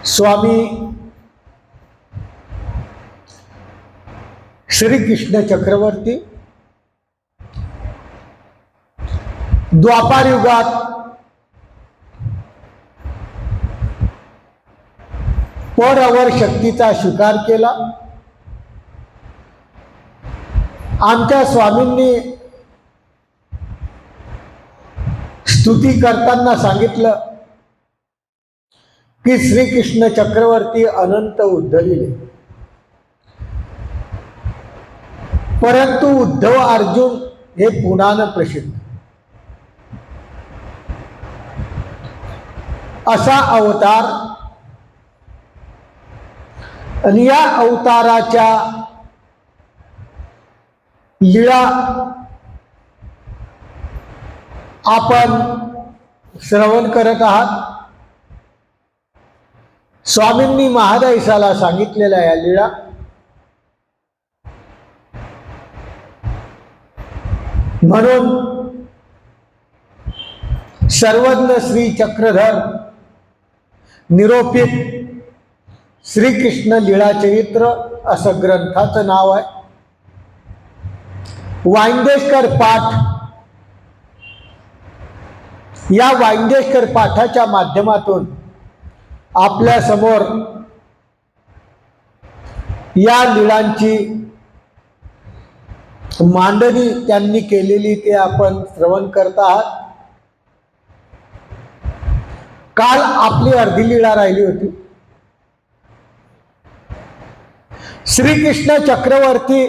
स्वामी श्री कृष्ण चक्रवर्ती द्वापार युगात पर अवर शक्तीचा स्वीकार केला। आमच्या स्वामींनी स्तुती करताना सांगितलं की श्रीकृष्ण चक्रवर्ती अनंत उद्धविले, परंतु उद्धव अर्जुन हे पुण्यानं प्रसिद्ध। असा अवतार आणि या अवताराच्या लीळा आपण श्रवण करत आहात। स्वामींनी महादाईसाला सांगितलेल्या या लीळा म्हणून सर्वज्ञ श्री चक्रधर निरोपित श्रीकृष्ण लीळा चरित्र असं ग्रंथाचं नाव आहे। वांदेशकर पाठ, या वांदेशकर पाठाच्या माध्यमातून आपल्या समोर या लीळांची मांडणी त्यांनी केलेली ते आपण श्रवण करत आहात। काल आपली अर्धी लीळा राहिली होती। श्रीकृष्ण चक्रवर्ती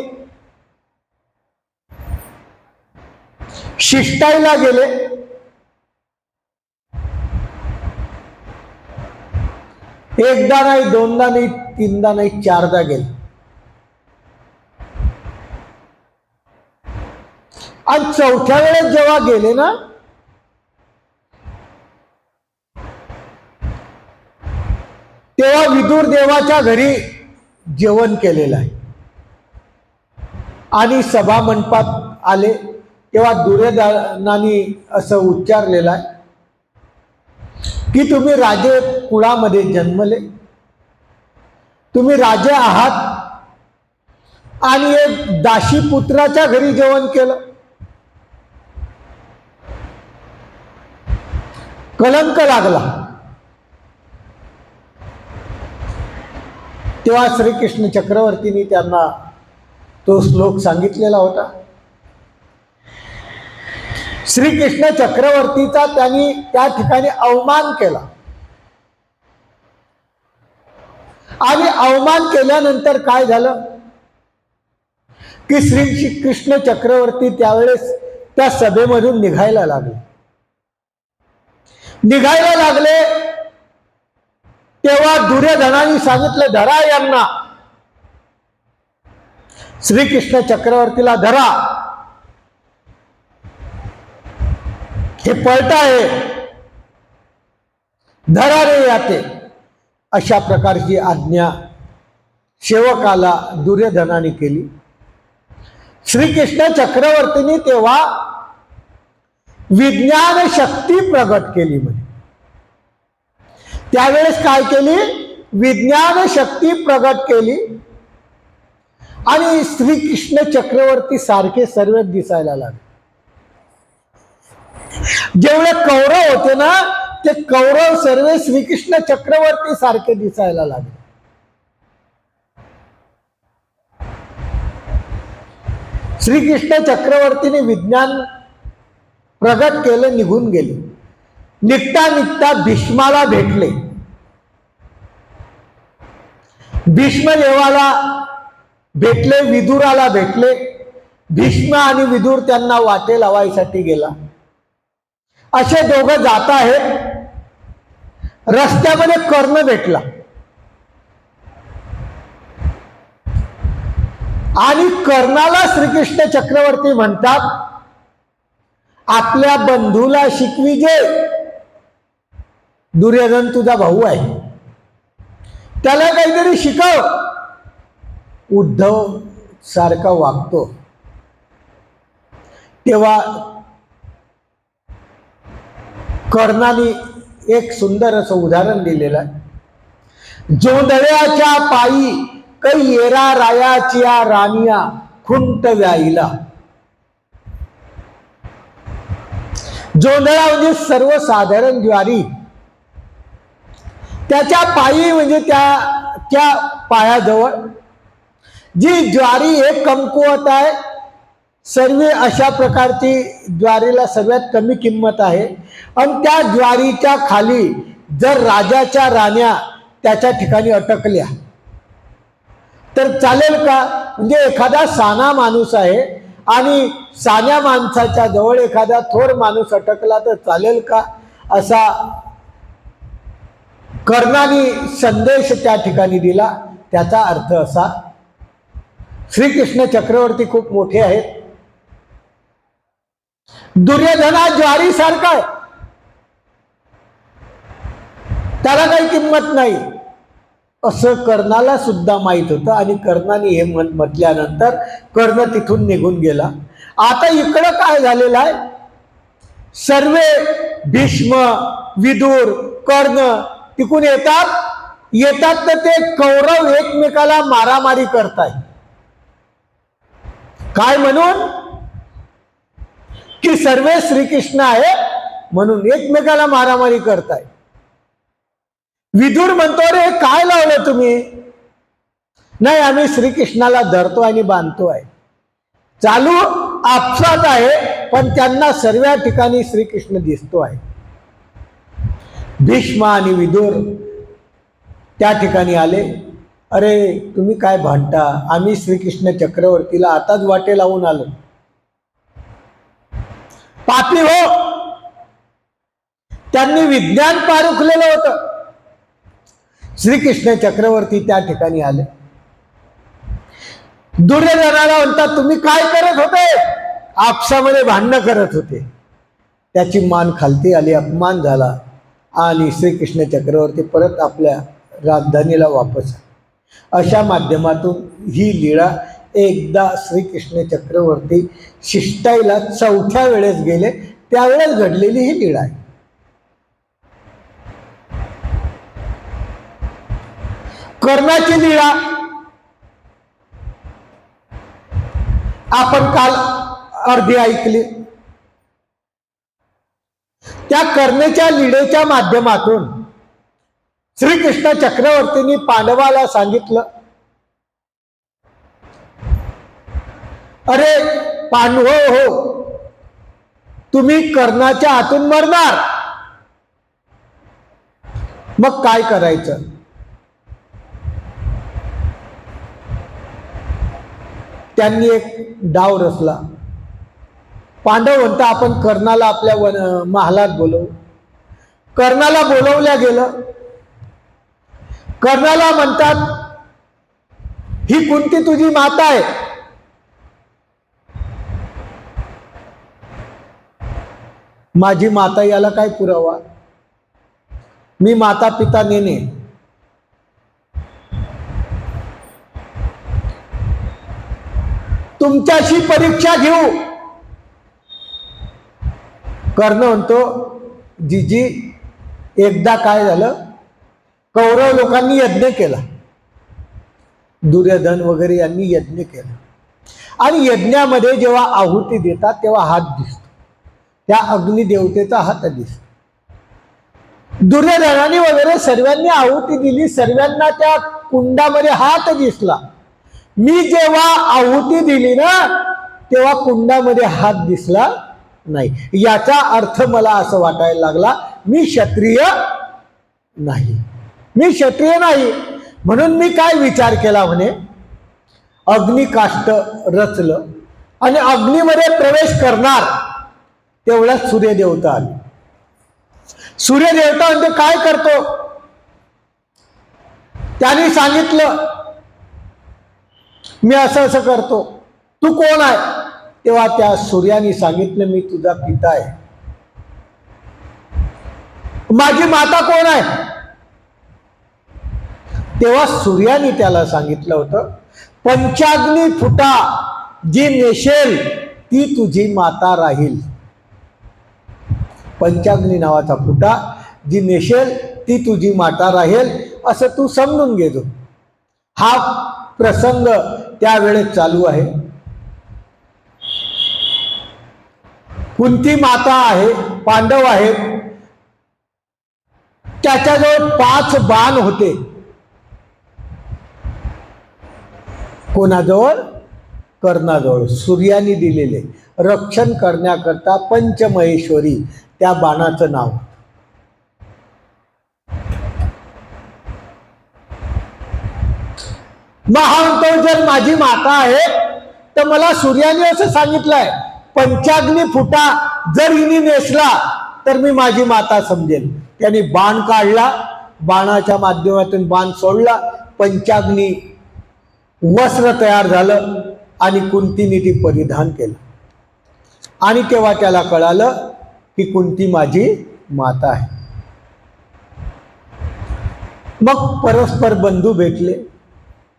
शिष्टाईला गेले। एकदा नाही, दोनदा नाही, तीनदा नाही, चारदा गेले। आणि चौथ्या वेळेस जेव्हा गेले ना, तेव्हा विदुर देवाच्या घरी जेवण केलेलं आहे आणि सभा मंडपात आले तेव्हा दुर्योधनाने असं उच्चारलेलं आहे की तुम्ही राजे कुळामध्ये जन्मले, तुम्ही राजे आहात आणि एक दासी पुत्राच्या घरी जेवण केलं, कलंक लागला। तेव्हा श्रीकृष्ण चक्रवर्तींनी त्यांना तो श्लोक सांगितलेला होता। श्रीकृष्ण चक्रवर्तीचा त्यांनी त्या ठिकाणी अवमान केला आणि अवमान केल्यानंतर काय झालं की श्रीकृष्ण चक्रवर्ती त्यावेळेस त्या सभेमधून निघायला लागले। तेव्हा दुर्योधनाने सांगितलं, धरा यांना, श्रीकृष्ण चक्रवर्तीला धरा, हे पळत आहे, धरा रे याते। अशा प्रकारची आज्ञा सेवकाला दुर्योधनाने केली। श्रीकृष्ण चक्रवर्तीने तेव्हा विज्ञान शक्ती प्रगट केली। म्हणजे त्यावेळेस काय केली, विज्ञान शक्ती प्रगट केली आणि श्रीकृष्ण चक्रवर्ती सारखे सर्व दिसायला लागले। जेवढे कौरव होते ना, ते कौरव सर्व श्रीकृष्ण चक्रवर्ती सारखे दिसायला लागले। श्रीकृष्ण चक्रवर्तीने विज्ञान प्रगट केले, निघून गेले। निघता निघता भीष्माला भेटले। भीष्मदेवाला भेटले, विदुराला भेटले। भीष्म आणि विदुर त्यांना वाटे लावायसाठी गेला। असे दोघं जात आहेत, रस्त्यामध्ये कर्ण भेटला आणि कर्णाला श्रीकृष्ण चक्रवर्ती म्हणतात, आपल्या बंधूला शिकविजे, दुर्योधन तुझा भाऊ आहे, त्याला काहीतरी शिकव। उद्धव सारखा वागतो। तेव्हा कर्णाने एक सुंदर असं उदाहरण दिलेलं आहे। जोंधळ्याच्या पायी कै येरा रायाच्या रानिया खुंट व्याईला. जोंधळा म्हणजे सर्वसाधारण ज्वारी. त्याच्या पायी म्हणजे त्या पायाजवळ जी ज्वारी एक कमकुवत आहे, सर्व अशा प्रकारची ज्वारीला सगळ्यात कमी किंमत आहे, आणि त्या ज्वारीच्या खाली जर राजाच्या राण्या त्याच्या ठिकाणी अटकल्या तर चालेल का? म्हणजे एखादा साना माणूस आहे आणि सान्या माणसाच्या जवळ एखादा थोर माणूस अटकला तर चालेल का? असा कर्णाने संदेश त्या ठिकाणी दिला. त्याचा अर्थ असा, श्रीकृष्ण चक्रवर्ती खूप मोठे आहेत. दुर्योधना ज्वारी सारखा आहे, त्याला काही किंमत नाही असं कर्णाला सुद्धा माहित होतं. आणि कर्णाने हे म्हटल्यानंतर कर्ण तिथून निघून गेला. आता इकडं काय झालेलं आहे, सर्व भीष्म, विदुर, कर्ण तिकून येतात तर ते कौरव एकमेकाला मारामारी करताय. काय म्हणून? की सर्व श्रीकृष्ण आहे म्हणून एकमेकाला मारामारी करताय. विदुर म्हणतो, रे काय लावलं तुम्ही? नाही, आम्ही श्रीकृष्णाला धरतो आणि बांधतो आहे. चालू आपसात आहे, पण त्यांना सर्व ठिकाणी श्रीकृष्ण दिसतो आहे. भीष्म आणि विदुर त्या ठिकाणी आले. अरे तुम्ही काय भांडता? आम्ही श्रीकृष्ण चक्रवर्तीला आताच वाटे लावून आलो. पापी हो, त्यांनी विज्ञान पारखलेलं होतं. श्रीकृष्ण चक्रवर्ती त्या ठिकाणी आले. दुर्योधनाला म्हणतात, तुम्ही काय करत होते? आपसामध्ये भांडणं करत होते. त्याची मान खालती आली, अपमान झाला आणि श्रीकृष्ण चक्रवर्ती परत आपल्या राजधानीला वापस आले. अशा माध्यमातून ही लीळा एकदा श्रीकृष्ण चक्रवर्ती शिष्टाईला चौथ्या वेळेस गेले त्यावेळेस घडलेली ही लीळा आहे. कर्णाची लीळा आपण काल अर्धी ऐकली. त्या कर्णाच्या लीळेच्या माध्यमातून श्रीकृष्ण चक्रवर्तींनी पांडवाला सांगितलं, अरे पांडव हो, तुम्ही कर्णाच्या हातून मरणार. मग काय करायचं? त्यांनी एक डाव रचला. पांडव म्हणता, आपण कर्णाला आपल्या महालात बोलवू. कर्णाला बोलवल्या गेलं. कर्णाला म्हणतात, ही कुंती तुझी माता आहे. माझी माता याला काय पुरावा? मी माता पिता नेने. तुमच्याशी परीक्षा घेऊ. कर्ण म्हणतो, जीजी एकदा काय झालं, कौरव लोकांनी यज्ञ केला, दुर्योधन वगैरे यांनी यज्ञ केला, आणि यज्ञामध्ये जेव्हा आहुती देतात तेव्हा हात दिसतो, त्या अग्निदेवतेचा हात दिसतो. दुर्योधनाने वगैरे सर्वांनी आहुती दिली, सर्वांना त्या कुंडामध्ये हात दिसला. मी जेव्हा आहुती दिली ना तेव्हा कुंडामध्ये हात दिसला नाही. याचा अर्थ मला असं वाटायला लागला, मी क्षत्रिय नाही, मी क्षत्रिय नाही. म्हणून मी काय विचार केला, म्हणे अग्निकाष्ट रचलं आणि अग्नीमध्ये प्रवेश करणार तेवढ्यात सूर्यदेवता आली. सूर्यदेवता म्हणजे काय करतो, त्यांनी सांगितलं मी असं असं करतो, तू कोण आहे? तेव्हा त्या सूर्याने सांगितलं, मी तुझा पिता आहे. माझी माता कोण आहे? तेव्हा सूर्याने त्याला सांगितलं होतं, पंचाग्नी फुटा जी नेशेल ती तुझी माता राहील. पंचाग्नी नावाचा फुटा जी नेशेल ती तुझी माता राहील. असं तू समजून घेतो. हा प्रसंग त्यावेळेस चालू आहे. कुंती माता आहे, पांडव आहेत, त्याच्याजवळ 5 बाण होते. कोणाजवळ? कर्णाजवळ. सूर्याने दिलेले रक्षण करण्याकरता पंचमहेश्वरी त्या बाणाचं नाव. म्हणतो जर माझी माता आहे तर मला सूर्याने असं सांगितलंय, पंचाग्नी फुटा जर हिने नेसला तर मी माझी माता समजेल. त्याने बाण काढला, बाणाच्या माध्यमातून बाण सोडला, पंचाग्नी वस्त्र तयार झालं आणि कुंतीने ती परिधान केलं. आणि तेव्हा त्याला कळालं की कुंती माझी माता आहे. मग परस्पर बंधू भेटले,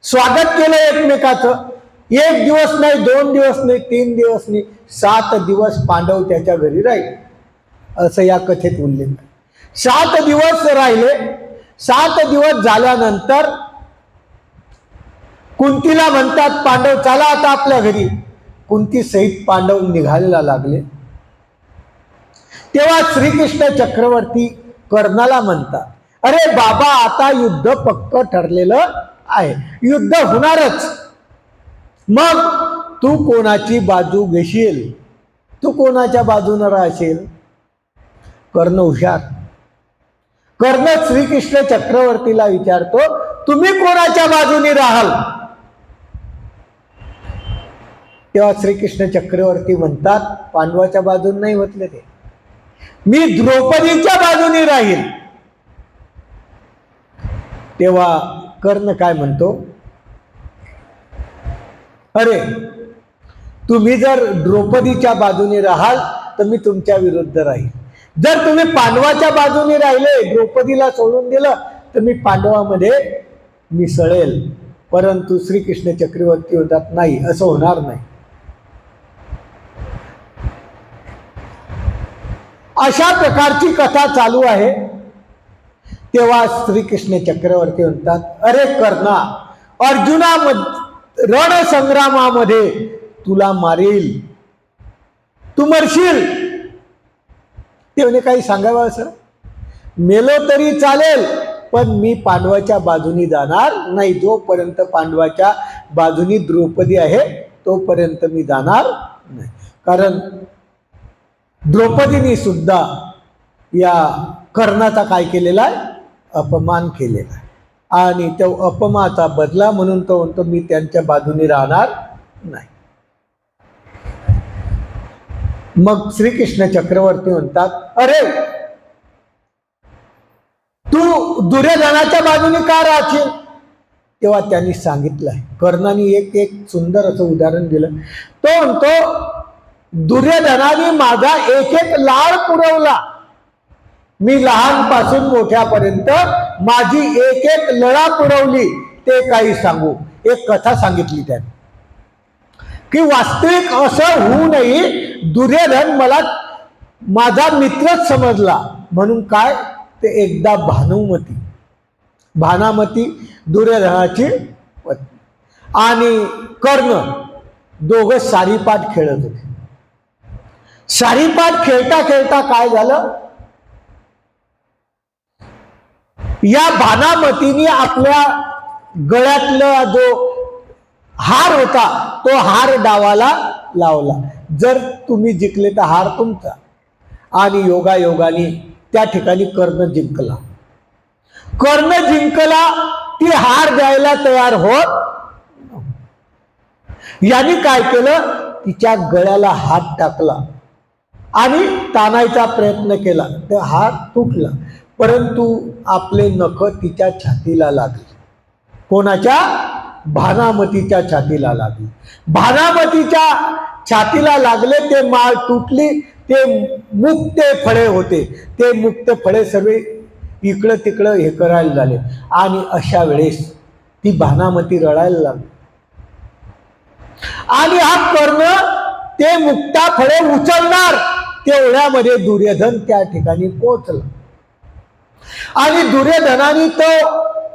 स्वागत केलं एकमेकाचं. 1 दिवस नाही, 2 दिवस नाही, 3 दिवस नाही, 7 दिवस पांडव त्याच्या घरी राहिले, असं या कथेत उल्लेख आहे. 7 दिवस राहिले. 7 दिवस झाल्यानंतर कुंतीला म्हणतात पांडव चला आता आपल्या घरी. कुंती सहित पांडव निघायला लागले. तेव्हा श्रीकृष्ण चक्रवर्ती कर्णाला म्हणतात, अरे बाबा आता युद्ध पक्क ठरलेलं आहे, युद्ध होणारच, मग तू कोणाची बाजू घेशील? तू कोणाच्या बाजूने राहशील? कर्ण हुशार. कर्ण श्रीकृष्ण चक्रवर्तीला विचारतो, तुम्ही कोणाच्या बाजूने राहाल? तेव्हा श्रीकृष्ण चक्रवर्ती म्हणतात, पांडवाच्या बाजूने नाही म्हटले ते, मी द्रौपदीच्या बाजूने राहील. तेव्हा कर्ण काय म्हणतो, अरे तुम्ही जर द्रौपदीच्या बाजूने राहाल तर मी तुमच्या विरुद्ध राहील. जर तुम्ही पांडवाच्या बाजूने राहिले, द्रौपदीला सोडून दिलं, तर मी पांडवामध्ये मिसळेल. परंतु श्रीकृष्ण चक्रवर्ती होतात, नाही, असं होणार नाही. अशा प्रकारची कथा चालू आहे. तेव्हा श्रीकृष्ण चक्रवर्ती म्हणतात, अरे कर्णा, रणसंग्रामामध्ये तुला मारेल, तू मरशील. ते म्हणे काही सांगावं असं? मेलो तरी चालेल, पण मी पांडवाच्या बाजूनी जाणार नाही. जोपर्यंत पांडवाच्या बाजूनी द्रौपदी आहे तोपर्यंत मी जाणार नाही. कारण द्रौपदीने सुद्धा या कर्णाचा काय केलेला आहे? अपमान केलेला आहे. आणि त्या अपमानाचा बदला म्हणून तो म्हणतो, मी त्यांच्या बाजूने राहणार नाही. मग श्रीकृष्ण चक्रवर्ती म्हणतात, अरे तू दुर्योधनाच्या बाजूने का राहशील? तेव्हा त्यांनी सांगितलंय, कर्णाने एक सुंदर असं उदाहरण दिलं. तो म्हणतो, दुर्योधनाने माझा एक लाड पुरवला. मी लहानपासून मोठ्यापर्यंत माझी एक लळा पुरवली. ते काही सांगू. एक कथा सांगितली त्याने की वास्तविक असं होऊ नये, दुर्योधन मला माझा मित्रच समजला. म्हणून काय, ते एकदा भानामती दुर्योधनाची पत्नी आणि कर्ण दोघं सारीपाट खेळत होते. सारीपाट खेळता खेळता काय झालं, या भानामतीने आपल्या गळ्यातला जो हार होता तो हार डावाला लावला. जर तुम्ही जिंकले तर हार तुमचा. आणि योगायोगाने त्या ठिकाणी कर्ण जिंकला. ती हार द्यायला तयार होत. यांनी काय केलं, तिच्या गळ्याला हात टाकला आणि ताणायचा प्रयत्न केला. तो हात तुटला, परंतु आपले नख तिच्या छातीला लागले. कोणाच्या? भानामतीच्या छातीला लागले. भानामतीच्या छातीला लागले, ते माळ तुटली. ते मुक्त फळे होते, ते मुक्त फळे सर्व इकडं तिकडं हे करायला झाले. आणि अशा वेळेस ती भानामती रडायला लागली. आणि हा कर्ण ते मुक्ता फळे उचलणार तेवढ्यामध्ये दुर्योधन त्या ठिकाणी पोहोचला. आणि दुर्योधनाने तो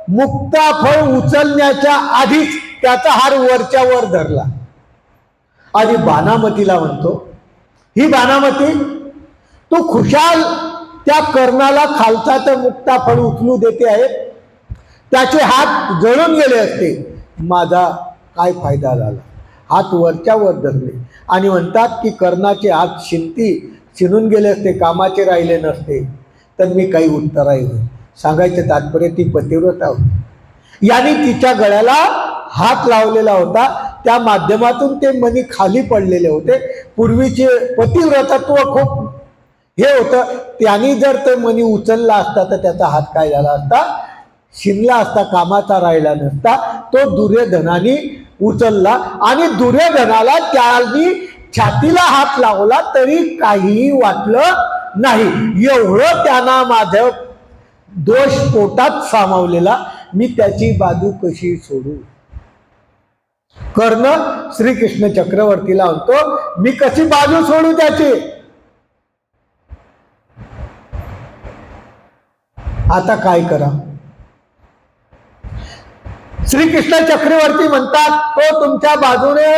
मुक्ताफळ उचलण्याच्या आधीच त्याचा हार वरच्या वर धरला आणि बाणामतीला म्हणतो, ही बाणामती, तू खुशाल त्या कर्णाला खालचा तर मुक्ताफळ उचलू देते आहे, त्याचे हात जळून गेले असते, माझा काय फायदा झाला. हात वरच्या वर धरले आणि म्हणतात की कर्णाचे हात शिनून गेले असते, कामाचे राहिले नसते, तर मी काही उत्तराई होईल. सांगायचं तात्पर्य ती पतिव्रता होती. याने तिच्या गळ्याला हात लावलेला होता, त्या माध्यमातून ते मणी खाली पडलेले होते. पूर्वीचे पतिव्रतत्व खूप हे होतं, त्यांनी जर ते मणी उचलला असता तर त्याचा हात काय झाला असता, शिनला असता, कामाचा राहिला नसता. तो दुर्योधनाने उचलला आणि दुर्योधनाला त्यानी छातीला हात लावला तरी काहीही वाटलं नाही. एवढं त्यांना माझं दोष पोटात सामावलेला, मी त्याची बाजू कशी सोडू. कर्ण श्रीकृष्ण चक्रवर्तीला म्हणतो, मी कशी बाजू सोडू त्याची. आता काय करा. श्रीकृष्ण चक्रवर्ती म्हणतात, तो तुमच्या बाजूने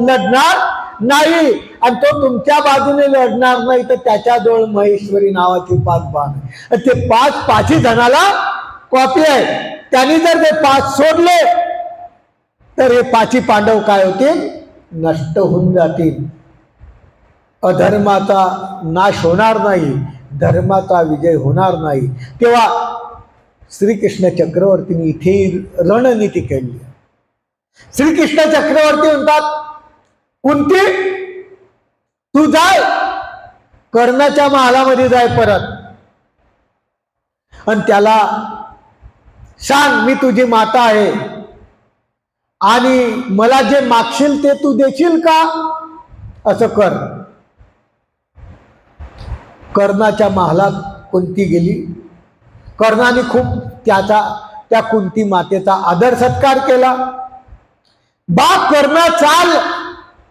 लढणार नाही, आणि तो तुमच्या बाजूने लढणार नाही तर त्याच्याजवळ महेश्वरी नावाची 5 बाण आहे. ते 5 जणाला कॉपी आहे. त्यांनी जर ते 5 सोडले तर हे 5 पांडव काय होतील, नष्ट होऊन जातील. अधर्माचा नाश होणार नाही, धर्माचा विजय होणार नाही. तेव्हा श्रीकृष्ण चक्रवर्तीने इथे रणनीती केली. श्रीकृष्ण चक्रवर्ती म्हणतात, कुंती, तू जाय कर्णाच्या महालामध्ये जाय परत, आणि त्याला सांग मी तुझी माता आहे आणि मला जे मागशील ते तू देशील का, असं कर. कर्णाच्या महालात कुंती गेली. कर्णाने खूप त्या कुंती मातेचा आदर सत्कार केला. बाप कर्ण चाल,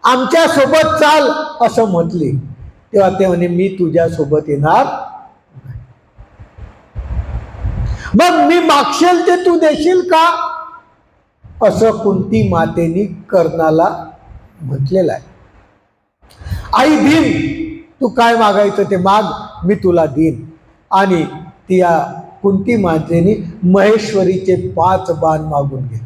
आमच्या सोबत चाल असं म्हटले. तेव्हा ते म्हणे, मी तुझ्या सोबत येणार, मग मी मागशील ते तू देशील का, असं कुंती मातेने कर्णाला म्हटलेलं आहे. आई देईन, तू काय मागायचं ते माग, मी तुला देईन. आणि त्या कुंती मातेने महेश्वरीचे 5 बाण मागून घेतले.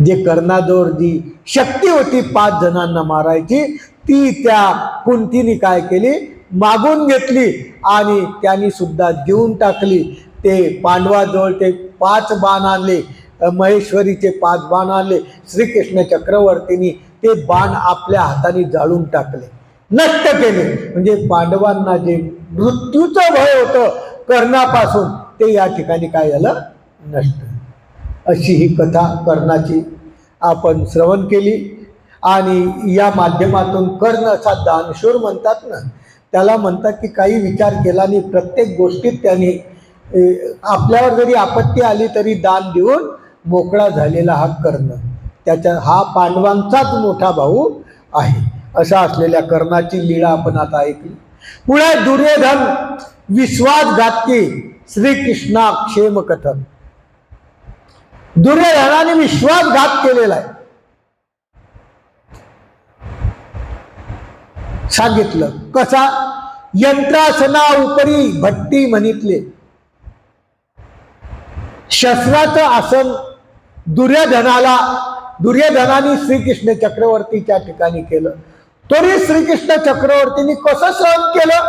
जे कर्णाजवळ जी शक्ती होती 5 जणांना मारायची, ती त्या कुंतीने काय केली, मागून घेतली आणि त्यांनी सुद्धा देऊन टाकली. ते पांडवाजवळ ते 5 बाण आणले, महेश्वरीचे 5 बाण आणले. श्रीकृष्ण चक्रवर्तींनी ते बाण आपल्या हाताने जाळून टाकले, नष्ट केले. म्हणजे पांडवांना जे मृत्यूचं भय होतं कर्णापासून, ते या ठिकाणी काय झालं, नष्ट. अशी ही कथा कर्णाची आपण श्रवण केली. आणि या माध्यमातून कर्ण असा दानशूर म्हणतात ना, त्याला म्हणतात की काही विचार केला नाही, प्रत्येक गोष्टीत त्यांनी आपल्यावर जरी आपत्ती आली तरी दान देऊन मोकळा झालेला हा कर्ण. हा पांडवांचाच मोठा भाऊ आहे. अशा असलेल्या कर्णाची लीळा आपण आता ऐकली. पुढे दुर्योधन विश्वासघातकी श्रीकृष्णा क्षेम कथन. दुर्योधनाने विश्वासघात केलेला आहे. सांगितलं कसा, यंत्रासना उपरी भट्टी म्हणितले. शस्त्राचं आसन दुर्योधनाने श्रीकृष्ण चक्रवर्तीच्या ठिकाणी केलं, तरी श्रीकृष्ण चक्रवर्तींनी कसं सहन केलं,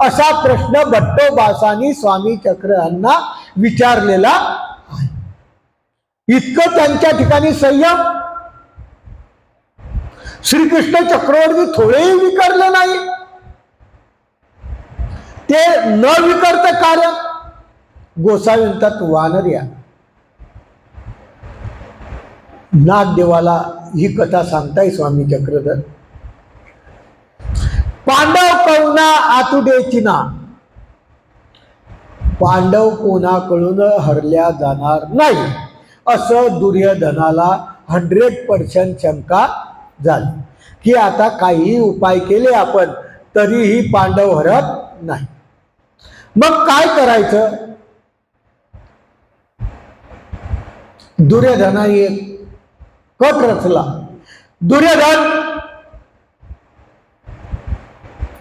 असा प्रश्न भट्टोबासानी स्वामी चक्र यांना विचारलेला आहे. इतकं त्यांच्या ठिकाणी संयम. श्रीकृष्ण चक्रवर्ती थोडेही विकारले नाही. ते न विकरत कार्य. गोसावी म्हणतात, वानर्या नागदेवाला ही कथा सांगताय स्वामी चक्रधर. पांडव कौना आतुडेची ना, पांडव कोणाकडून हरल्या जाणार नाही, असं दुर्योधनाला 100% शंका झाली की आता काही उपाय केले आपण तरीही पांडव हरत नाही. मग काय करायचं. दुर्योधनाने एक कट रचला. दुर्योधन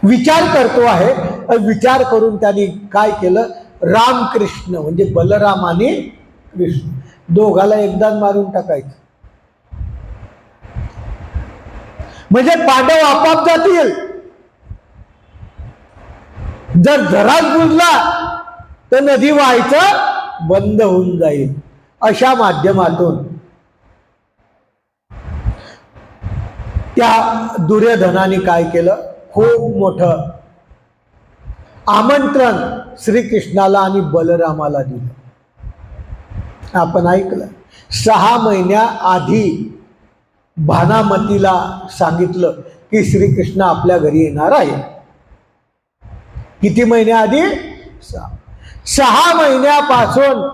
विचार करतो आहे. विचार करून त्यांनी काय केलं, रामकृष्ण म्हणजे बलराम आणि कृष्ण दोघाला एकदा मारून टाकायचं, म्हणजे पांडव आपाप जातील. जर जराच बुजला तर नदी व्हायचं बंद होऊन जाईल. अशा माध्यमातून त्या दुर्योधनाने काय केलं, खूप मोठं आमंत्रण श्रीकृष्णाला आणि बलरामाला दिलं. आपण ऐकलं, 6 महिन्याआधी भानामतीला सांगितलं की श्रीकृष्ण आपल्या घरी येणार आहे. किती महिन्याआधी? 6 महिन्यापासून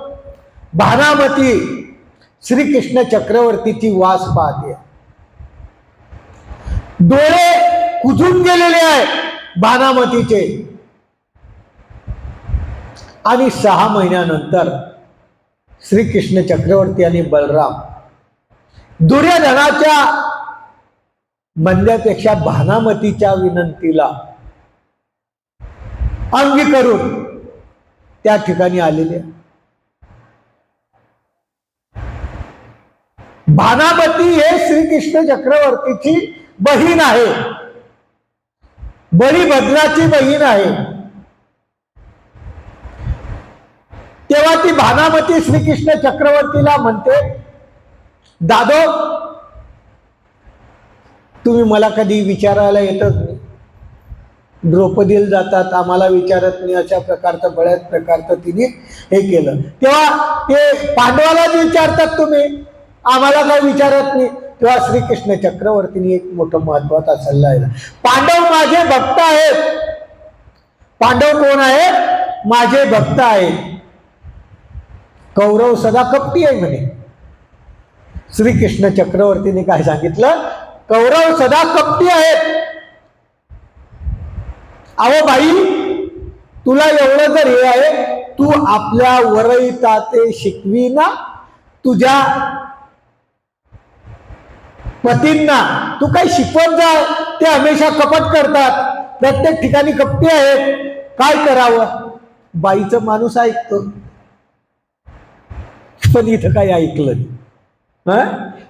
भानामती श्रीकृष्ण चक्रवर्तीची वास पाहते. डोळे कुजून गेलेले आहे भानामतीचे. आणि 6 महिन्यानंतर श्रीकृष्ण चक्रवर्ती आणि बलराम दुर्योधनाच्या म्हणण्यापेक्षा भानामतीच्या विनंतीला अंगीकारून त्या ठिकाणी आलेले. भानामती हे श्रीकृष्ण चक्रवर्तीची बहीण आहे, बळीभद्राची बहीण आहे. तेव्हा ती भानामती श्रीकृष्ण चक्रवर्तीला म्हणते, दादो तुम्ही मला कधी विचारायला येतच नाही, द्रौपदीला जातात आम्हाला विचारत नाही, अशा प्रकारचं बऱ्याच प्रकारचं तिने हे केलं. तेव्हा ते पांडवालाच विचारतात, तुम्ही आम्हाला काय विचारत नाही. तेव्हा श्रीकृष्ण चक्रवर्तीने एक मोठा महत्वाचा सल्ला दिला. पांडव माझे भक्त आहेत. पांडव कोण आहेत? माझे भक्त आहेत. कौरव सदा कपटी आहे म्हणे. श्रीकृष्ण चक्रवर्तीने काय सांगितलं, कौरव सदा कपटी आहेत. अहो बाई, तुला एवढं जर हे आहे, तू आपल्या वरई ताते शिकवी ना, तुझ्या पतींना तू काही शिकवत जा. ते हमेशा कपट करतात, प्रत्येक ठिकाणी कपटी आहेत. काय करावं? बाईचं माणूस ऐकतो, पण इथं काही ऐकलं नाही.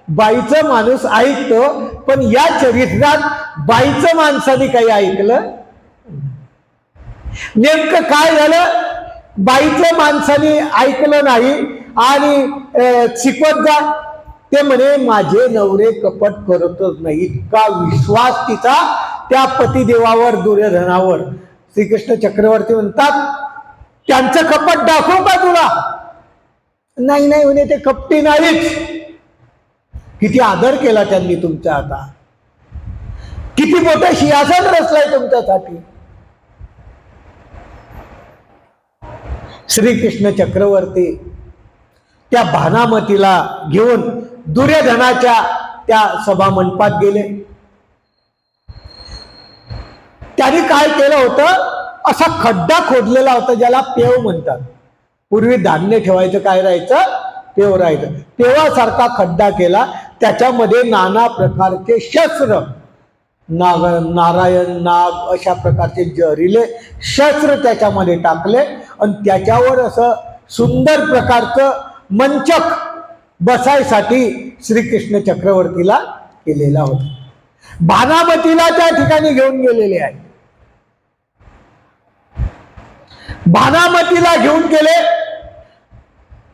बाईचं माणूस ऐकतो, पण या चरित्रात बाईचं माणसाने काही ऐकलं. नेमकं काय झालं, बाईचं माणसाने ऐकलं नाही आणि शिकवत जा. ते म्हणे माझे नवरे कपट करतच नाही. इतका विश्वास तिचा त्या पतिदेवावर, दुर्योधनावर. श्रीकृष्ण चक्रवर्ती म्हणतात, त्यांचं कपट दाखवू का तुला? नाही नाही म्हणे, ते कपटी नाहीच. किती आदर केला त्यांनी तुमचा, आता किती मोठं सिंहासन रचलंय तुमच्यासाठी. श्रीकृष्ण चक्रवर्ती त्या भानामतीला घेऊन दुर्योधनाच्या त्या सभा मंडपात गेले. त्यांनी काय केलं होतं, असा खड्डा खोदलेला होता ज्याला पेव म्हणतात. पूर्वी धान्य ठेवायचं काय राहायचं, पेव राहायचं. पेवासारखा खड्डा केला, त्याच्यामध्ये नाना प्रकारचे शस्त्र, नारायण, नाग अशा प्रकारचे जहरीले शस्त्र त्याच्यामध्ये टाकले आणि त्याच्यावर असं सुंदर प्रकारचं मंचक बसायसाठी श्रीकृष्ण चक्रवर्तीला केलेला होता. भानामतीला त्या ठिकाणी घेऊन गेलेले आहे. भानामतीला घेऊन गेले.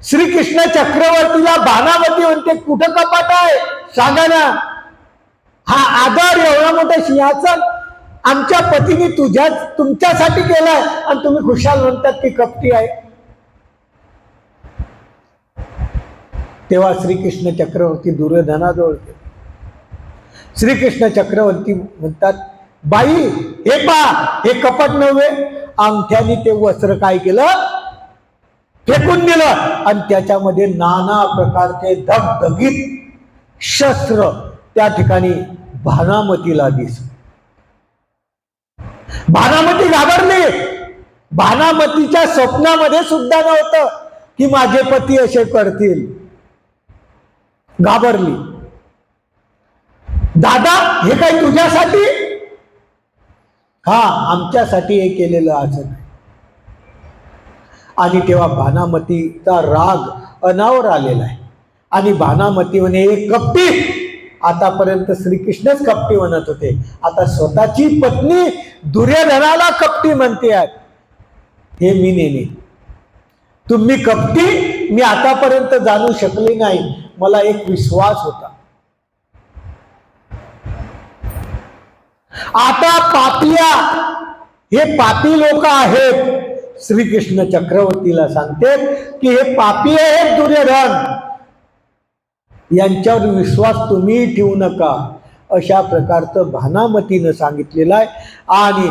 श्रीकृष्ण चक्रवर्तीला भानामती म्हणते, कुठं कपाट आहे सांगा ना. हा आदर, एवढा मोठा सिंहासन आमच्या पतीने तुमच्यासाठी केलाय आणि तुम्ही खुशाल म्हणतात की कपटी आहे. तेव्हा श्रीकृष्ण चक्रवर्ती दुर्योधनाजवळ गेले. श्रीकृष्ण चक्रवर्ती म्हणतात, बाई हे पहा, हे कपट नव्हे. अंगठ्याने ते वस्त्र काय केलं, फेकून दिलं आणि त्याच्यामध्ये नाना प्रकारचे धगधगीत शस्त्र त्या ठिकाणी भानामतीला दिसले. भानामती घाबरली. भानामतीच्या स्वप्नामध्ये सुद्धा नव्हतं की माझे पती असे करतील. घाबरली. दादा हे काय तुझ्यासाठी? हा, आमच्यासाठी हे केलेलं असं नाही. आणि तेव्हा भानामतीचा राग अनावर आलेला आहे. आणि भानामती म्हणे, एक कपटी. आतापर्यंत श्रीकृष्णच कपटी म्हणत होते, आता स्वतःची पत्नी दुर्योधनाला कपटी म्हणते आहेत. हे मी नेने, तुम्ही कपटी मी आतापर्यंत जाणू शकले नाही. मला एक विश्वास होता. आता पापिया, हे पापी लोक आहेत. श्रीकृष्ण चक्रवर्तीला सांगते की हे पापी आहेत दुर्योधन, यांच्यावर विश्वास तुम्ही ठेवू नका. अशा प्रकारचं भानामतीनं सांगितलेलं आहे. आणि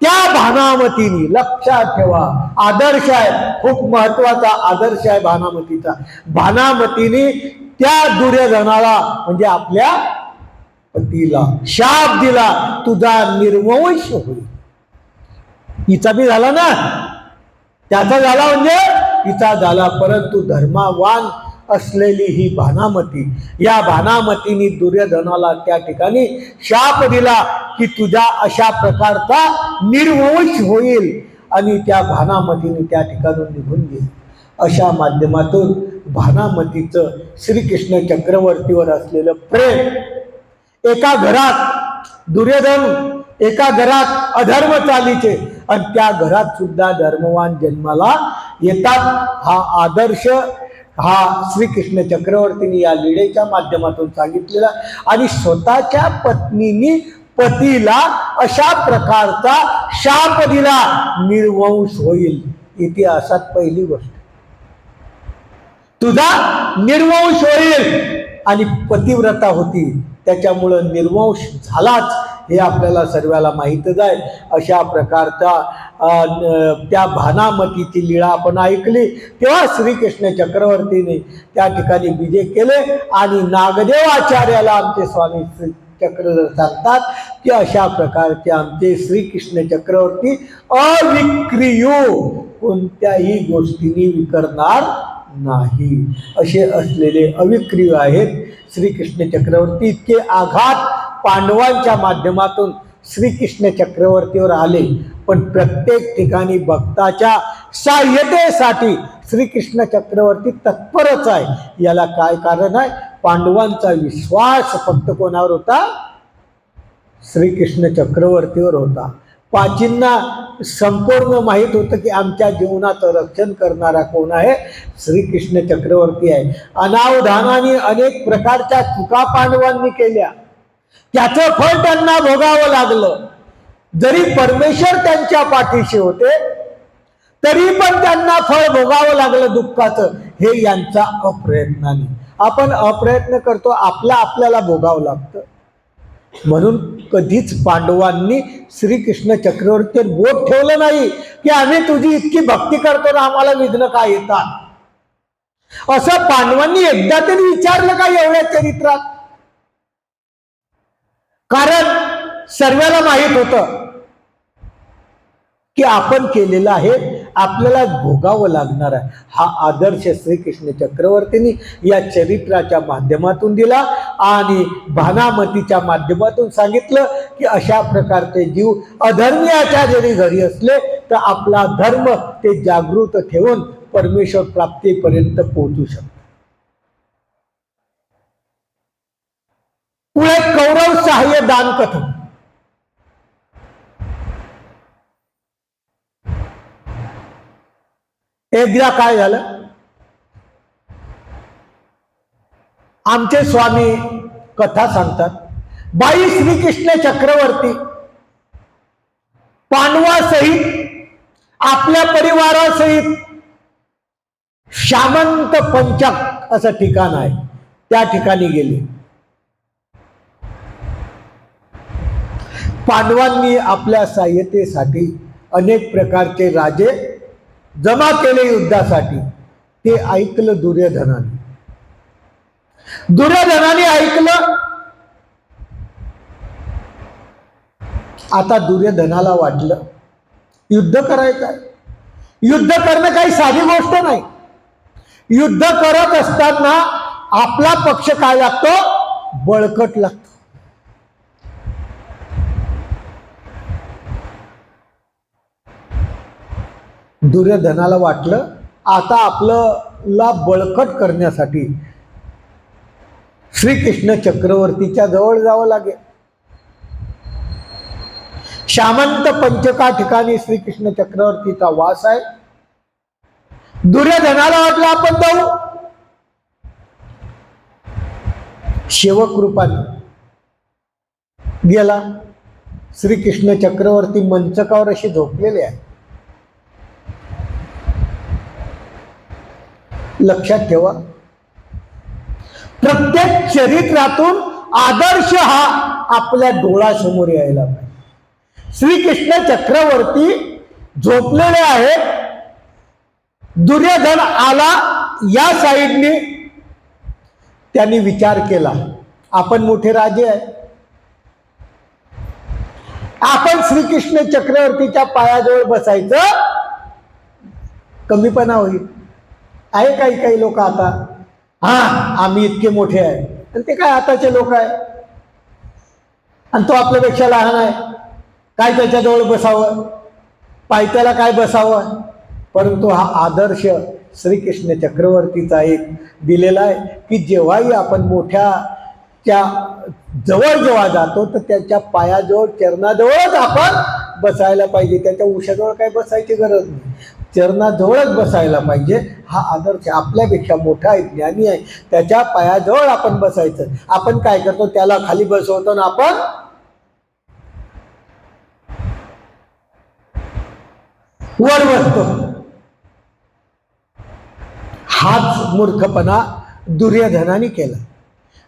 त्या भानामतीने, लक्षात ठेवा, आदर्श आहे, खूप महत्वाचा आदर्श आहे भानामतीचा. भानामतीने त्या दुर्योधनाला म्हणजे आपल्या पतीला शाप दिला, तुझा निर्वंश होईल. हिचा बी झाला ना, त्याचा झाला म्हणजे हिचा झाला. परंतु धर्मावान असलेली ही भानामती, या भानामतीने दुर्योधनाला त्या ठिकाणी शाप दिला की तुझ्या अशा प्रकारचा निर्वंश होईल. आणि त्या भानामतीने त्या ठिकाणून निघून गेली. अशा माध्यमातून भानामतीचं श्रीकृष्ण चक्रवर्तीवर असलेलं प्रेम, एका घरात दुर्योधन, एका घरात अधर्म चालीचे, आणि त्या घरात सुद्धा धर्मवान जन्माला येतात. हा आदर्श हा श्रीकृष्ण चक्रवर्तीने या लीळेच्या माध्यमातून सांगितलेला. आणि स्वतःच्या पत्नीने पतीला अशा प्रकारचा शाप दिला, निर्वंश होईल. इतिहासात पहिली गोष्ट, तुझा निर्वंश होईल. आणि पतिव्रता होती, त्याच्यामुळं निर्वंश झालाच, हे आपल्याला सर्वाला माहीतच आहे. अशा प्रकारचा त्या भानामतीची लीळा आपण ऐकली. तेव्हा श्रीकृष्ण चक्रवर्तीने त्या ठिकाणी विजय केले. आणि नागदेव आचार्याला आमचे स्वामी चक्रधर सांगतात की अशा प्रकारचे आमचे श्रीकृष्ण चक्रवर्ती अविक्रिय, कोणत्याही गोष्टीने विकरणार नाही, असे असलेले अविक्रिय आहेत श्रीकृष्ण चक्रवर्ती. इतके आघात पांडवांच्या माध्यमातून श्रीकृष्ण चक्रवर्तीवर आले, पण प्रत्येक ठिकाणी भक्ताच्या सहाय्यतेसाठी श्रीकृष्ण चक्रवर्ती तत्परच आहे. याला काय कारण आहे? पांडवांचा विश्वास फक्त कोणावर होता? श्रीकृष्ण चक्रवर्तीवर होता. पाचींना संपूर्ण माहीत होतं की आमच्या जीवनाचं रक्षण करणारा कोण आहे? श्रीकृष्ण चक्रवर्ती आहे. अनावधानाने अनेक प्रकारच्या चुका पांडवांनी केल्या, त्याचं फळ त्यांना भोगावं लागलं. जरी परमेश्वर त्यांच्या पाठीशी होते तरी पण त्यांना फळ भोगावं लागलं दुःखाचं. हे यांचा अप्रयत्नाने. आपण अप्रयत्न करतो, आपल्याला भोगावं लागतं. म्हणून कधीच पांडवांनी श्रीकृष्ण चक्रवर्तीवर बोट ठेवलं नाही की आम्ही तुझी इतकी भक्ती करतो ना, आम्हाला विघ्न काय येतात, असं पांडवांनी एकदा तरी विचारलं का एवढ्या चरित्रात? कारण सर्वांना माहित होतं की आपण केलेलं आहे, आपल्याला भोगावं लागणार आहे. हा आदर्श श्रीकृष्ण चक्रवर्तींनी या चरित्राच्या माध्यमातून दिला. आणि भानामतीच्या माध्यमातून सांगितलं की अशा प्रकारचे जीव अधर्मीयाच्या जरी घरी असले तर आपला धर्म ते जागृत ठेवून परमेश्वर प्राप्तीपर्यंत पोहोचू शकतो. पुढे कौरव सहाय्य दान कथन. एकदा काय झालं, आमचे स्वामी कथा सांगतात. बाई श्रीकृष्ण चक्रवर्ती पांडवासहित आपल्या परिवारासहित शामंत पंचक असं ठिकाण आहे, त्या ठिकाणी गेले. पांडवांनी आपल्या सहाय्यतेसाठी अनेक प्रकारचे राजे जमा केले युद्धासाठी. ते ऐकलं दुर्योधनाने. दुर्योधनाने ऐकलं. आता दुर्योधनाला वाटलं युद्ध करायचं आहे. युद्ध करणं काही साधी गोष्ट नाही. युद्ध करत असताना आपला पक्ष काय लागतो? बळकट लागतो. दुर्योधनाला वाटलं आता आपल्याला बळकट करण्यासाठी श्रीकृष्ण चक्रवर्तीच्या जवळ जावं लागेल. सामंत पंचका ठिकाणी श्रीकृष्ण चक्रवर्तीचा वास आहे. दुर्योधनाला वाटलं आपण जाऊ. सेवक रूपाने गेला. श्रीकृष्ण चक्रवर्ती मंचकावर असे झोपलेले आहे. लक्षात ठेवा, प्रत्येक चरित्रातून आदर्श हा आपल्या डोळ्यासमोर यायला पाहिजे. श्रीकृष्ण चक्रवर्ती झोपलेले आहेत. दुर्योधन आला या साईडने. त्यांनी विचार केला, आपण मोठे राजे आहे, आपण श्रीकृष्ण चक्रवर्तीच्या पायाजवळ बसायचं कमीपणा होईल. आहे काही काही लोक आता, हा आम्ही इतके मोठे आहे, आणि ते काय आताचे लोक आहे, आणि तो आपल्यापेक्षा लहान आहे, काय त्याच्याजवळ बसावं, पायथ्याला काय बसावं. परंतु हा आदर्श श्रीकृष्ण चक्रवर्तीचा एक दिलेला आहे की जेव्हाही आपण मोठ्याच्या जवळ जेव्हा जातो तर त्याच्या पायाजवळ चरणाजवळच आपण बसायला पाहिजे. त्याच्या उशाजवळ काय बसायची गरज नाही, चरणाजवळच बसायला पाहिजे. हा आदर्श आपल्यापेक्षा मोठा आहे, ज्ञानी आहे, त्याच्या पायाजवळ आपण बसायचं. आपण काय करतो, त्याला खाली बसवतो ना आपण वर बसतो. हाच मूर्खपणा दुर्योधनाने केला.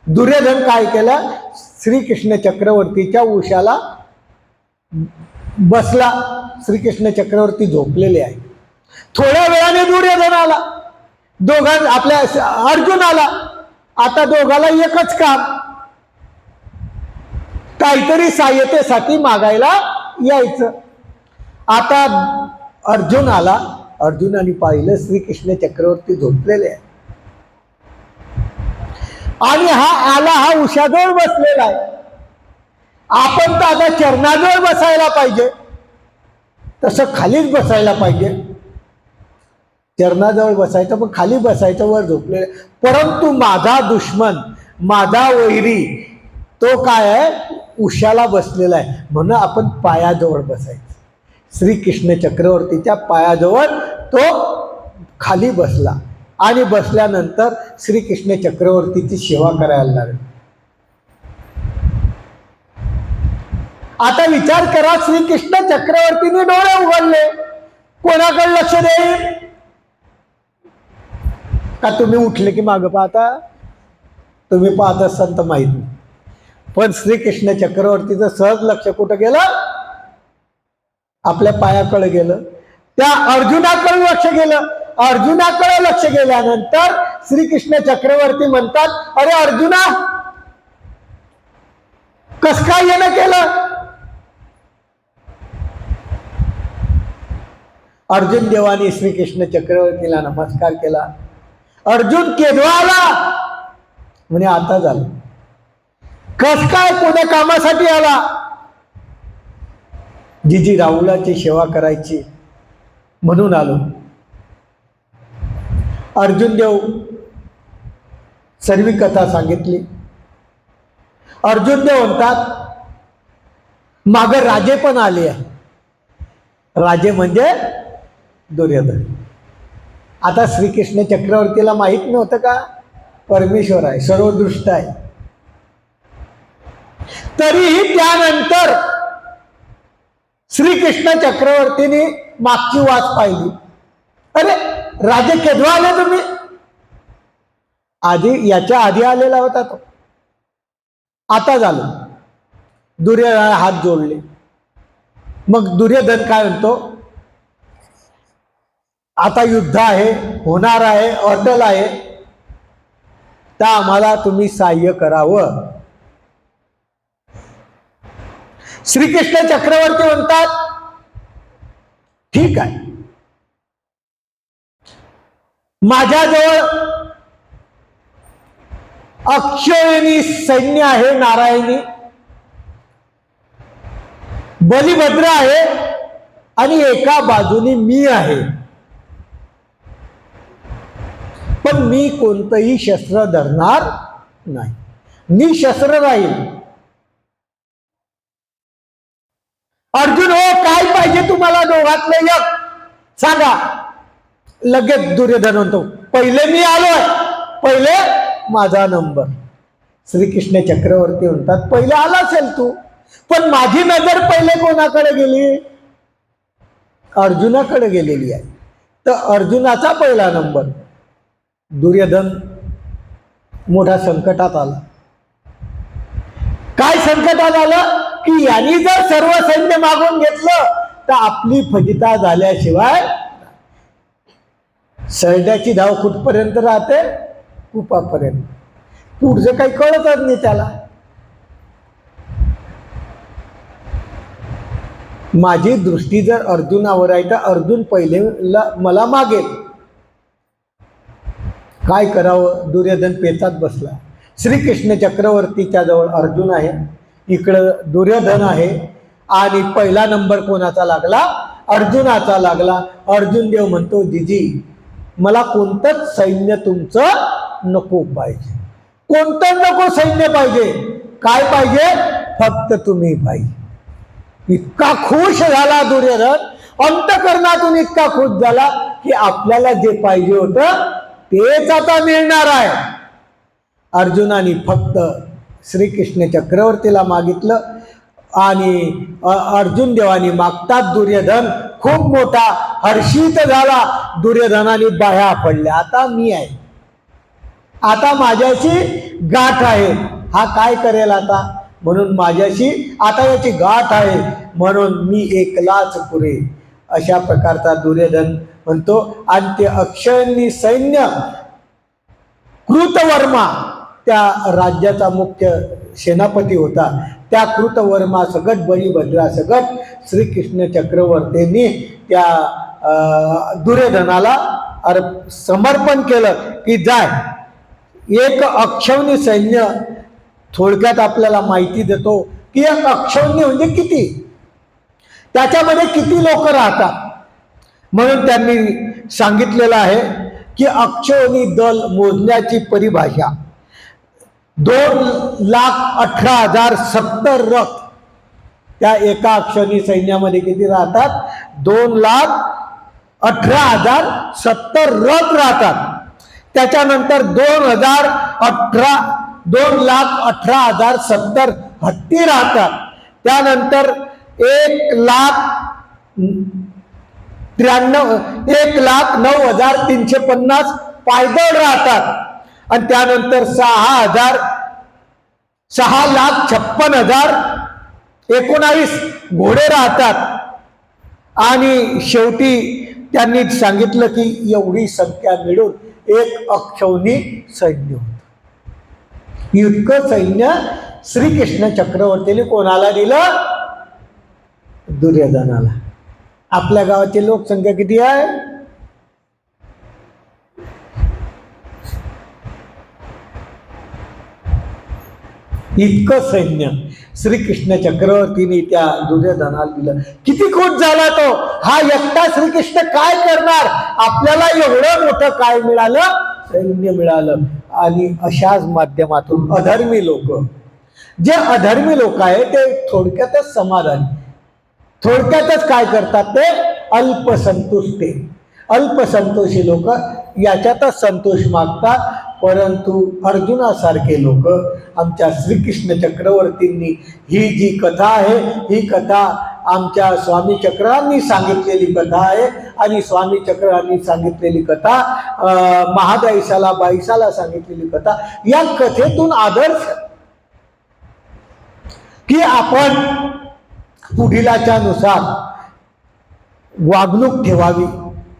दुर्योधन काय केलं, श्रीकृष्ण चक्रवर्तीच्या उशाला बसला. श्रीकृष्ण चक्रवर्ती झोपलेले आहे. थोड्या वेळाने दुर्योधन आला, आपल्या अर्जुन आला. आता दोघाला एकच काम, काहीतरी सहाय्यतेसाठी मागायला यायचं. आता अर्जुन आला. अर्जुनाने पाहिलं श्रीकृष्ण चक्रवर्ती झोपलेले आहे, आणि हा आला, हा उशाजवळ बसलेला आहे. आपण तर आता चरणाजवळ बसायला पाहिजे, तसं खालीच बसायला पाहिजे. चरणाजवळ बसायचं पण खाली बसायचं, वर झोपलेलं. परंतु माझा दुश्मन, माझा वैरी तो काय आहे, उशाला बसलेला आहे, म्हणून आपण पायाजवळ बसायचं. श्रीकृष्ण चक्रवर्तीच्या पायाजवळ तो खाली बसला, आणि बसल्यानंतर श्रीकृष्ण चक्रवर्तीची सेवा करायला लागला. आता विचार करा, श्रीकृष्ण चक्रवर्तीने डोळे उघडले, कोणाकडे लक्ष देईल? का तुम्ही उठले की मागं पाहता? तुम्ही पाहत असाल तर माहित नाही, पण श्रीकृष्ण चक्रवर्तीचं सहज लक्ष कुठं गेलं? आपल्या पायाकडे गेलं. त्या अर्जुनाकडे लक्ष गेलं. अर्जुनाकडे लक्ष गेल्यानंतर श्रीकृष्ण चक्रवर्ती म्हणतात, अरे अर्जुना, कस काय येणं केलं? अर्जुन देवानी श्रीकृष्ण चक्रवर्तीला नमस्कार केला. अर्जुन केव्हा आला? म्हणे आता झालं. कस काय, कोण्या कामासाठी आला? जी राहुलाची सेवा करायची म्हणून आलो. अर्जुन देव सर्व कथा सांगितली. अर्जुन देव म्हणतात, मागे राजे पण आले आहे. राजे म्हणजे दुर्योधन. आता श्रीकृष्ण चक्रवर्तीला माहित नव्हतं का परमेश्वर आहे, सर्वदृष्ट आहे. तरीही त्यानंतर श्रीकृष्ण चक्रवर्तीने मागची वाट पाहिली. अरे राजे केव्हा आले तुम्ही? आधी, याच्या आधी आलेला होता तो, आता झालं. दुर्योधन हात जोडले. मग दुर्योधन काय म्हणतो, आता युद्ध आहे, होणार आहे, अटल आहे, तर आम्हाला तुम्ही सहाय्य करावं. श्रीकृष्ण चक्रवर्ती म्हणतात, ठीक आहे, माझ्याजवळ अक्षयणी सैन्य आहे नारायणी, बलिभद्र आहे आणि एका बाजूनी मी आहे. पण मी कोणतंही शस्त्र धरणार नाही, निशस्त्र राहील. अर्जुन हो, काय पाहिजे तुम्हाला दोघातलं एक सांगा. लगेच दुर्योधन म्हणतो, पहिले मी आलोय, पहिले माझा नंबर. श्रीकृष्ण चक्रवर्ती म्हणतात, पहिले आला असेल तू, पण माझी नजर पहिले कोणाकडे गेली? अर्जुनाकडे गेलेली आहे. तर अर्जुनाचा पहिला नंबर. दुर्योधन मोठ्या संकटात आला. काय संकटात आलं की यांनी जर सर्व सैन्य मागून घेतलं तर आपली फजिता झाल्याशिवाय. सैन्याची धाव कुठपर्यंत राहते? कुपापर्यंत. पुढचं काही कळतच नाही त्याला. माझी दृष्टी जर अर्जुनावर आहे तर अर्जुन पहिले मला मागेल. काय करावं? दुर्योधन पेचात बसला. श्रीकृष्ण चक्रवर्तीच्या जवळ अर्जुन आहे, इकडं दुर्योधन आहे आणि पहिला नंबर कोणाचा लागला? अर्जुनाचा लागला. अर्जुन देव म्हणतो, जिजी मला कोणतंच सैन्य तुमचं नको पाहिजे, कोणतं नको सैन्य पाहिजे. काय पाहिजे? फक्त तुम्ही पाहिजे. इतका खुश झाला दुर्योधन, अंतःकरणातून इतका खुश झाला की आपल्याला जे पाहिजे होतं तेच आता मिळणार आहे. अर्जुनाने फक्त श्रीकृष्ण चक्रवर्तीला मागितलं आणि अर्जुन देवानी मागतात दुर्योधन खूप मोठा हर्षित झाला. दुर्योधनाने बाह्या पडल्या, आता मी आहे, आता माझ्याशी गाठ आहे. हा काय करेल आता? म्हणून माझ्याशी आता याची गाठ आहे, म्हणून मी एकलाच पुरे. अशा प्रकारचा दुर्योधन म्हणतो. आणि ते अक्षयणी सैन्य, कृतवर्मा त्या राज्याचा मुख्य सेनापती होता, त्या कृतवर्मा सगट, बलिभद्रा सगट श्रीकृष्ण चक्रवर्तींनी त्या दुर्योधनाला समर्पण केलं की जाय. एक अक्षौणी सैन्य, थोडक्यात आपल्याला माहिती देतो की एक अक्षौणी म्हणजे किती, त्याच्यामध्ये किती लोक राहतात. म्हणून त्यांनी सांगितलेलं आहे की अक्षौणी दल मोजण्याची परिभाषा 2,18,070 रथ. त्या एका अक्षौणी सैन्यामध्ये किती राहतात? 2,18,070 रथ राहतात. त्याच्यानंतर 2,18,070 हत्ती राहतात. त्यानंतर 1,09,350 पायदळ राहतात. आणि त्यानंतर 6,56,019 घोडे राहतात. आणि शेवटी त्यांनी सांगितलं की एवढी संख्या मिळून एक अक्षौणी सैन्य होतं. इतकं सैन्य श्रीकृष्ण चक्रवर्तीने कोणाला दिलं? दुर्योधनाला. आपल्या गावाची लोकसंख्या किती आहे? इतकं सैन्य श्रीकृष्ण चक्रवर्तीने त्या दुर्योधनाला दिलं. किती खुश झाला तो. हा एकटा श्रीकृष्ण काय करणार, आपल्याला एवढं मोठं काय मिळालं? सैन्य मिळालं. आणि अशाच माध्यमातून अधर्मी लोक, जे अधर्मी लोक आहे ते थोडक्यातच समाधानी, थोडक्यातच काय करतात? ते अल्पसंतुष्टे, अल्पसंतोषी लोक याच्यातच संतोष मागतात. परंतु अर्जुनासारखे लोक, आमच्या श्रीकृष्ण चक्रवर्तींनी ही जी कथा आहे, ही कथा आमच्या स्वामी चक्रांनी सांगितलेली कथा आहे. आणि स्वामी चक्रांनी सांगितलेली कथा, महादाईसाला बाईसाला सांगितलेली कथा, या कथेतून आदर्श की आपण पुढीलाच्या नुसार वागणूक ठेवावी.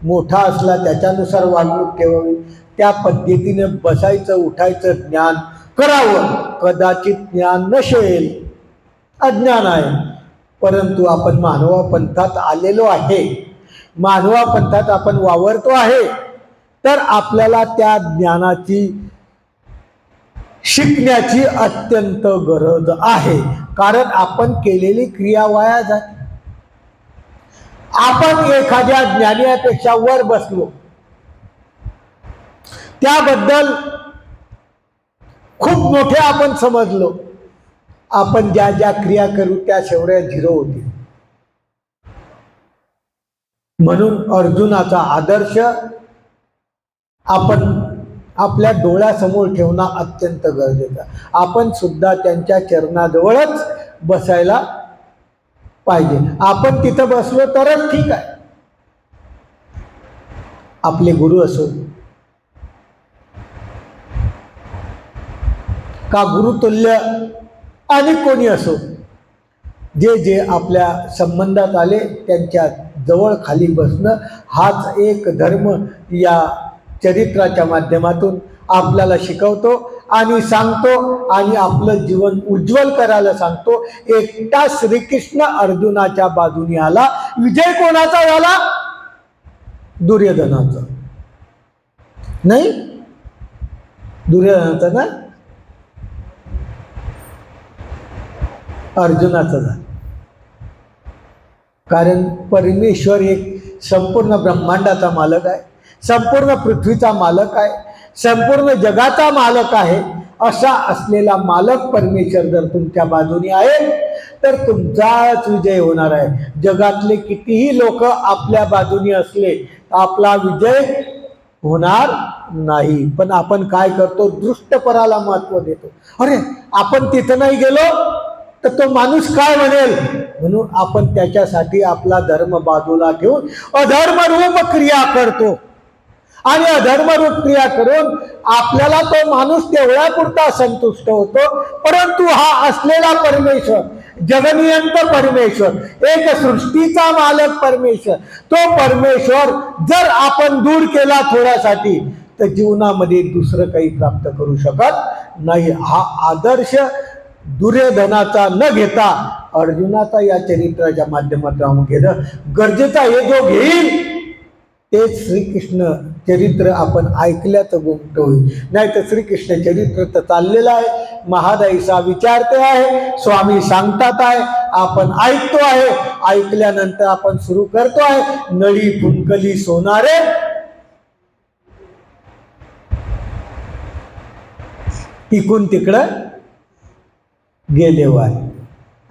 मोठा असला त्याच्यानुसार वागणूक ठेवावी. त्या पद्धतीने बसायचं, उठायचं, ज्ञान करावं. कदाचित ज्ञान नसेल, अज्ञान आहे, परंतु आपण मानवा पंथात आलेलो आहे, मानवा पंथात आपण वावरतो आहे, तर आपल्याला त्या ज्ञानाची शिकण्याची अत्यंत गरज आहे, कारण आपण केलेली क्रिया वाया जाते. आपण एखाद्या ज्ञानियापेक्षा वर बसलो, त्याबद्दल खूप मोठे आपण समजलो, आपण ज्या ज्या क्रिया करू त्या शेवट्या झिरो होतील. म्हणून अर्जुनाचा आदर्श आपण आपल्या डोळ्यासमोर ठेवणं अत्यंत गरजेचं. आपण सुद्धा त्यांच्या चरणाजवळच बसायला पाहिजे. आपण तिथं बसलो तरच ठीक आहे. आपले गुरु असो का गुरुतुल्य आणि कोणी असो, जे जे आपल्या संबंधात आले त्यांच्या जवळ खाली बसणं हाच एक धर्म या चरित्राच्या माध्यमातून आपल्याला शिकवतो आणि सांगतो आणि आपलं जीवन उज्ज्वल करायला सांगतो. एकटा श्रीकृष्ण अर्जुनाच्या बाजूने आला. विजय कोणाचा झाला? दुर्योधनाचा. नाही, दुर्योधनाचा ना, अर्जुनाचा झाला. कारण परमेश्वर एक संपूर्ण ब्रह्मांडाचा मालक आहे, संपूर्ण पृथ्वीचा मालक आहे, संपूर्ण जगाचा मालक आहे. असा असलेला मालक परमेश्वर जर तुमच्या बाजूने आहे तर तुमचाच विजय होणार आहे. जगातले कितीही लोक आपल्या बाजूने असले आपला विजय होणार नाही. पण आपण काय करतो? दृष्टपराला महत्व देतो. अरे आपण तिथं नाही गेलो तर तो माणूस काय म्हणेल, म्हणून आपण त्याच्यासाठी आपला धर्म बाजूला ठेवून अधर्मरूप क्रिया करतो. आणि अधर्मरूप क्रिया करून आपल्याला तो माणूस तेवढ्यापुरता संतुष्ट होतो. परंतु हा असलेला परमेश्वर, जगनियंत परमेश्वर, एक सृष्टीचा मालक परमेश्वर, तो परमेश्वर जर आपण दूर केला थोड्यासाठी तर जीवनामध्ये दुसरं काही प्राप्त करू शकत नाही. हा आदर्श दुर्योधनाचा न घेता अर्जुनाचा या चरित्राच्या माध्यमातून घेणं गरजेचं आहे. जो घेईल ते श्रीकृष्ण चरित्र आपण ऐकल्याचं गोष्ट होईल. नाही तर श्रीकृष्ण चरित्र तर चाललेलं आहे. महादाईसा विचारते आहे, स्वामी सांगतात आहे, आपण ऐकतो आहे. ऐकल्यानंतर आपण सुरू करतो आहे. नळी फुंकली सोनारे, तिकून तिकडं गेले वाय.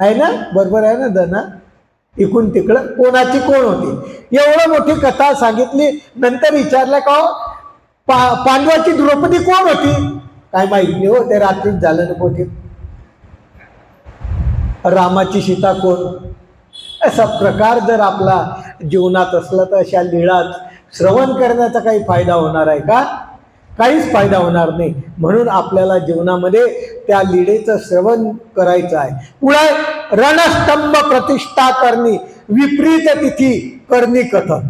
आहे ना, बरोबर आहे ना धना? इकून तिकडं कोणाची कोण होती. एवढं मोठी कथा सांगितली. नंतर विचारलं का पांडवाची द्रौपदी कोण होती? काय माहित नाही हो, ते रात्रीच झालं ना पोटी. रामाची सीता कोण? असा प्रकार जर आपला जीवनात असला तर अशा लीळात श्रवण करण्याचा काही फायदा होणार आहे का? काहीच फायदा होणार नाही. म्हणून आपल्याला जीवनामध्ये त्या लीळेचं श्रवण करायचं आहे. पुढे रणस्तंभ प्रतिष्ठा करणी, विपरीत तिथी करणी कथन.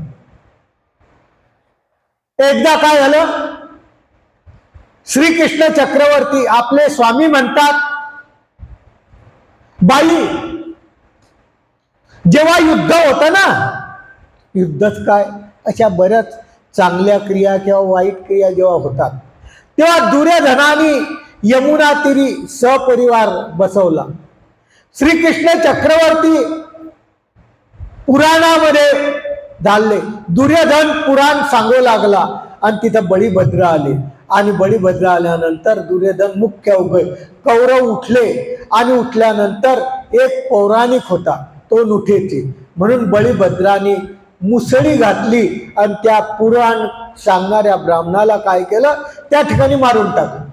एकदा काय झालं, श्रीकृष्ण चक्रवर्ती आपले स्वामी म्हणतात, बाई जेव्हा युद्ध होतं ना, युद्धच काय अशा बऱ्याच चांगल्या क्रिया किंवा वाईट क्रिया जेव्हा होतात तेव्हा दुर्योधनाने यमुना तीरी सपरिवार बसवला. श्रीकृष्ण चक्रवर्ती पुराणामध्ये झाले. दुर्योधन पुराण सांगू लागला आणि तिथं बळीभद्र आले. आणि बळीभद्र आल्यानंतर दुर्योधन मुख्य कौरव उठले आणि उठल्यानंतर एक पौराणिक होता तो उठेचे. म्हणून बळीभद्राने मुसळी घातली आणि त्या पुराण सांगणाऱ्या ब्राह्मणाला काय केलं, त्या ठिकाणी मारून टाकलं.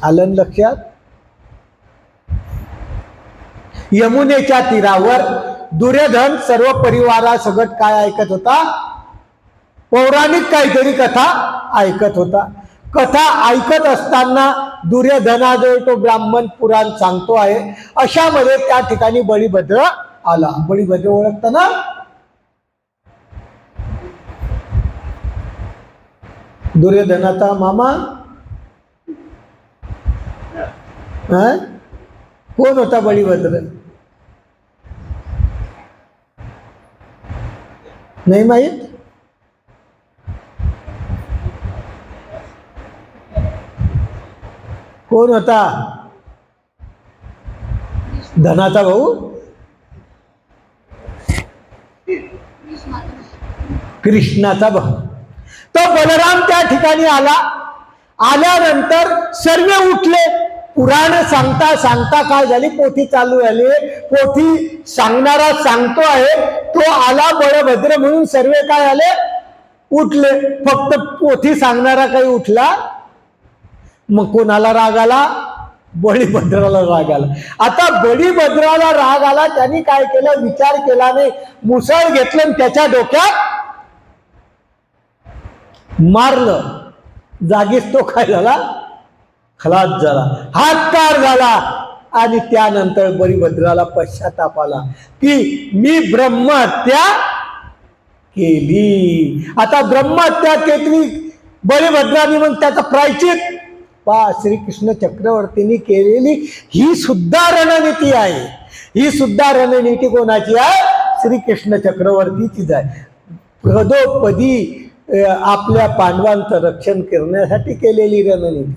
आलं लक्षात? यमुनेच्या तीरावर दुर्योधन सर्व परिवारासकट काय ऐकत होता? पौराणिक काहीतरी कथा ऐकत होता. कथा ऐकत असताना दुर्योधनाजवळ तो ब्राह्मण पुराण सांगतो आहे. अशामध्ये त्या ठिकाणी बळीभद्र आला. बळीभद्र ओळखता ना? दुर्योधनाचा मामा. कोण होता बळीभद्र? नाही माहित? कोण होता? धनाचा भाऊ कृष्णाचा भाऊ. तो बलराम त्या ठिकाणी आला. आल्यानंतर सर्व उठले. पुराण सांगता सांगता काय झाली, पोथी चालू झाली. पोथी सांगणारा सांगतो आहे, तो आला बळभद्र म्हणून सर्व काय आले, उठले. फक्त पोथी सांगणारा काही उठला. मग कोणाला राग आला? बळीभद्राला राग आला. आता बळीभद्राला राग आला. त्यांनी काय केलं, विचार केला नाही, मुसळ घेतलं आणि त्याच्या डोक्यात मारलं. जागीच तो काय झाला, खलास झाला, हातकार झाला. आणि त्यानंतर बळीभद्राला पश्चाताप आला की मी ब्रह्महत्या केली. आता ब्रह्महत्या केली बळीभद्राने, मग त्याचा प्रायश्चित श्रीकृष्ण चक्रवर्तींनी केलेली ही सुद्धा रणनीती आहे. ही सुद्धा रणनीती कोणाची आहे? श्रीकृष्ण चक्रवर्तीचीच आहे. पदोपदी आपल्या पांडवांचं रक्षण करण्यासाठी केलेली रणनीती.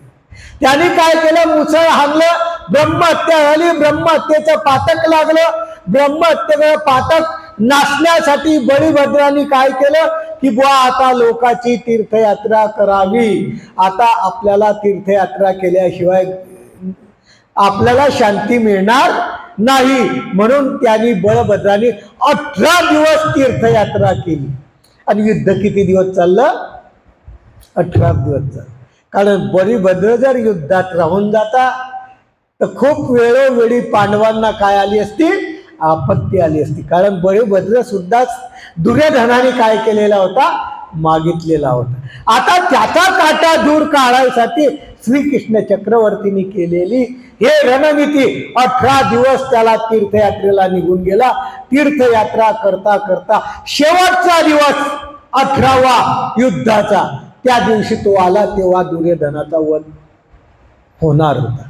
त्याने काय केलं, मुसळ हाणलं, ब्रह्महत्या झाली. ब्रह्महत्येचं पातक लागलं. ब्रह्महत्येचं पातक नाशण्यासाठी बळीभद्रांनी काय केलं की बुवा आता लोकांची तीर्थयात्रा करावी. आता आपल्याला तीर्थयात्रा केल्याशिवाय आपल्याला शांती मिळणार नाही. म्हणून त्यांनी बळभद्रांनी 18 दिवस तीर्थयात्रा केली. आणि युद्ध किती दिवस चाललं? 18 दिवस चाललं. कारण बळीभद्र जर युद्धात राहून जाता तर खूप वेळोवेळी पांडवांना काय आली असती, आपत्ती आली असती. कारण बळीभद्र सुद्धा दुर्योधनाने काय केलेला होता, मागितलेला होता. आता त्याचा काटा दूर काढायसाठी श्रीकृष्ण चक्रवर्तींनी केलेली हे रणनीती. 18 दिवस त्याला तीर्थयात्रेला निघून गेला. तीर्थयात्रा करता करता शेवटचा दिवस 18वा युद्धाचा, त्या दिवशी तो आला तेव्हा दुर्योधनाचा वध होणार होता.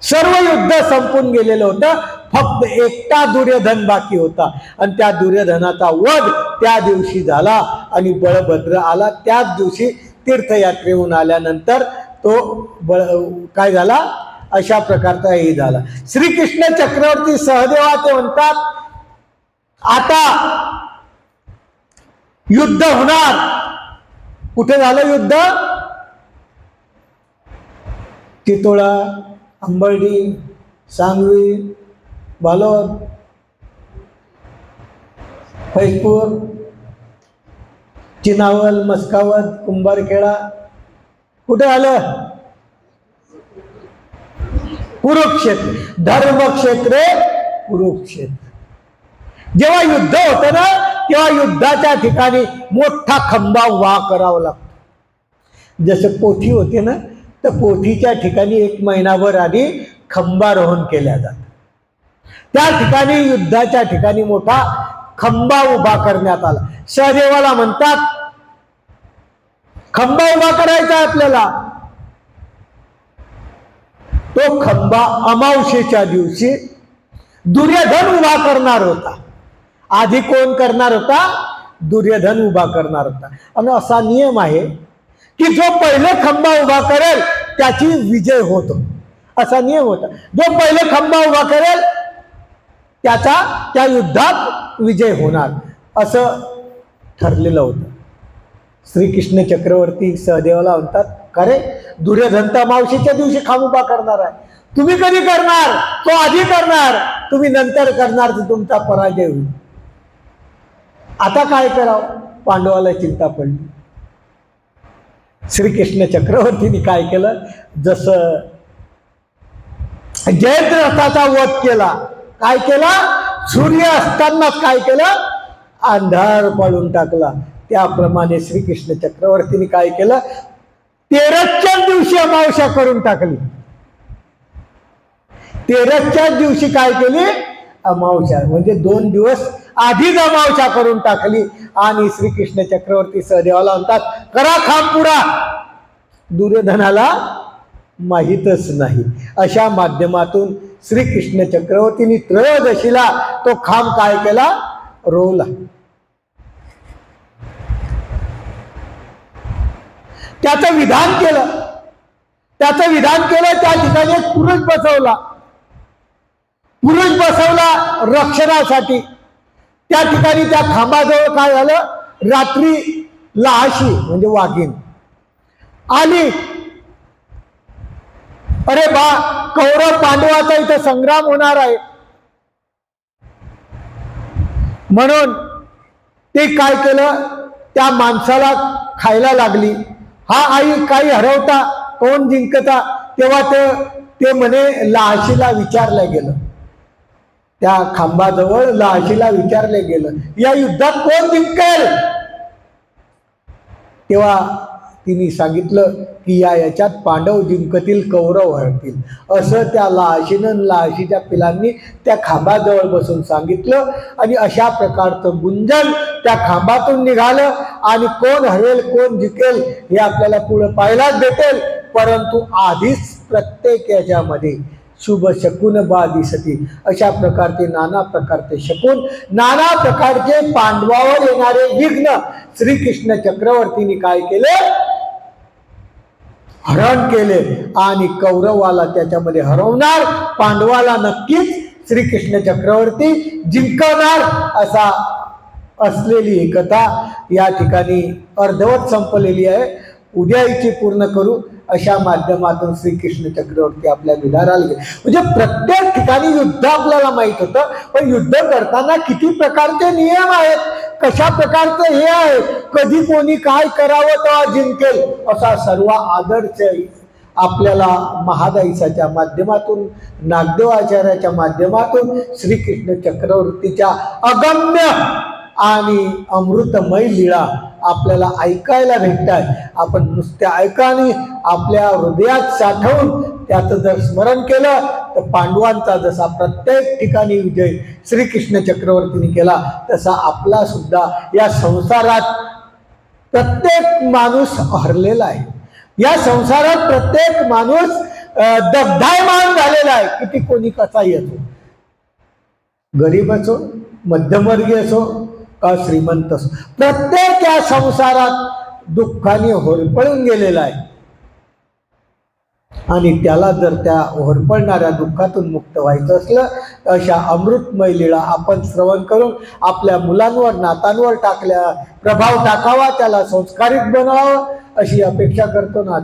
सर्व युद्ध संपून गेलेलं होतं. फक्त एकटा दुर्योधन बाकी होता. आणि त्या दुर्योधनाचा वध त्या दिवशी झाला. आणि बळभद्र आला त्याच दिवशी. तीर्थयात्रेहून आल्यानंतर तो काय झाला, अशा प्रकारचा हे झाला. श्रीकृष्ण चक्रवर्ती सहदेवा ते म्हणतात आता युद्ध होणार. कुठे झालं युद्ध? चितोळा, अंबर्डी, सांगवी, बालोद, फैजपूर, चिनावल, मस्कावत, कुंभारखेडा. कुठे आलं? कुरुक्षेत्र. धर्मक्षेत्रे कुरुक्षेत्र. जेव्हा युद्ध होतं ना तेव्हा युद्धाच्या ठिकाणी मोठा खंबा उभा करावा लागतो. जसं पोथी होते ना, तर पोथीच्या ठिकाणी 1 महिनाभर आधी खंबारोहण केल्या जातं. त्या ठिकाणी युद्धाच्या ठिकाणी मोठा खंबा उभा करण्यात आला. सहदेवाला म्हणतात खंबा उभा करायचा आपल्याला. तो खंबा अमावस्येच्या दिवशी दुर्योधन उभा करणार होता. आधी कोण करणार होता? दुर्योधन उभा करणार होता. आणि असा नियम आहे की जो पहिले खंबा उभा करेल त्याची विजय होतो, असा नियम होता. जो पहिले खंबा उभा करेल त्याचा त्या युद्धात विजय होणार, असं ठरलेलं होतं. श्रीकृष्ण चक्रवर्ती सहदेवाला म्हणतात, खरे दुर्योधन तर अमावस्येच्या दिवशी खांब उभा करणार आहे, तुम्ही कधी करणार? तो आधी करणार, तुम्ही नंतर करणार तर तुमचा पराजय होईल. आता काय करावं? पांडवाला चिंता पडली. श्रीकृष्ण चक्रवर्तीने काय केलं, जसं जयद्रथाचा वध केला, काय केला? सूर्य असतानाच काय केलं? अंधार पाडून टाकला. त्याप्रमाणे श्रीकृष्ण चक्रवर्तीने काय केलं? 13च्या दिवशी अमावस्या करून टाकली. 13च्या दिवशी काय केली? अमावस्या, म्हणजे 2 दिवस आधीच अमावस्या करून टाकली. आणि श्रीकृष्ण चक्रवर्ती सहदेवाला म्हणतात, करा खांब पुरा. दुर्योधनाला माहीतच नाही. अशा माध्यमातून श्रीकृष्ण चक्रवर्तींनी त्रयोदशीला तो खांब काय केला? रोवला. त्याचं विधान केलं. त्याचं विधान केलं. त्या ठिकाणी एक पुरुष बसवला रक्षणासाठी. त्या ठिकाणी त्या खांबाजवळ काय झालं, रात्री लहाशी म्हणजे वाघीण आली. अरे बा, कौरव पांडवाचा इथं संग्राम होणार आहे म्हणून ते काय केलं, त्या माणसाला खायला लागली. हा आई काही हरवता कोण जिंकता, तेव्हा ते म्हणे लहाशीला विचारलं गेलं, त्या खांबाजवळ लहाशीला विचारलं गेलं, या युद्धात कोण जिंकेल. तेव्हा तिने सांगितलं की याच्यात पांडव जिंकतील, कौरव हरतील. असं त्या लहाशीनं लहाशीच्या पिलांनी त्या खांबाजवळ बसून सांगितलं. आणि अशा प्रकारचं गुंजन त्या खांबातून निघालं. आणि कोण हरेल कोण जिंकेल हे आपल्याला पुढे पाहायलाच भेटेल. परंतु आधीच प्रत्येक याच्यामध्ये शुभ शकुन बा दिसती, अशा प्रकारचे नाना प्रकारचे शकुन, नाना प्रकारचे पांडवावर येणारे विघ्न श्रीकृष्ण चक्रवर्तीने काय केले, हरण केले. आणि कौरवाला त्याच्यामध्ये हरवणार, पांडवाला नक्कीच श्रीकृष्ण चक्रवर्ती जिंकणार, असा असलेली ही कथा या ठिकाणी अर्धवट संपलेली आहे. उद्या हिची पूर्ण करू. अशा माध्यमातून श्रीकृष्ण चक्रवर्ती आपल्या विधाराला गेले. म्हणजे प्रत्येक ठिकाणी युद्ध आपल्याला माहित होतं, पण युद्ध करताना किती प्रकारचे नियम आहेत, कशा प्रकारचं हे आहे, कधी कोणी काय करावं तेव्हा जिंकेल, असा सर्व आदर्श आपल्याला महादाईसाच्या माध्यमातून, नागदेवाचार्याच्या माध्यमातून श्रीकृष्ण चक्रवर्तीच्या अगम्य आणि अमृतमय लीळा आपल्याला ऐकायला भेटतात. आपण नुसत्या ऐकाने आपल्या हृदयात साठवून त्याचं जर स्मरण केलं तर पांडवांचा जसा प्रत्येक ठिकाणी विजय श्रीकृष्ण चक्रवर्तीने केला, तसा आपला सुद्धा या संसारात प्रत्येक माणूस हरलेला आहे. या संसारात प्रत्येक माणूस दग्धायमान झालेला आहे. किती कोणी कसाही असो, गरीब असो, मध्यमवर्गीय असो का श्रीमंत असो, प्रत्येक या संसारात दुःखाने होरपळून गेलेला आहे. आणि त्याला जर त्या होरपळणाऱ्या दुःखातून मुक्त व्हायचं असलं तर अशा अमृतमय लीळा आपण श्रवण करून आपल्या मुलांवर, नातांवर प्रभाव टाकावा, त्याला संस्कारित बनवावं, अशी अपेक्षा करतो ना.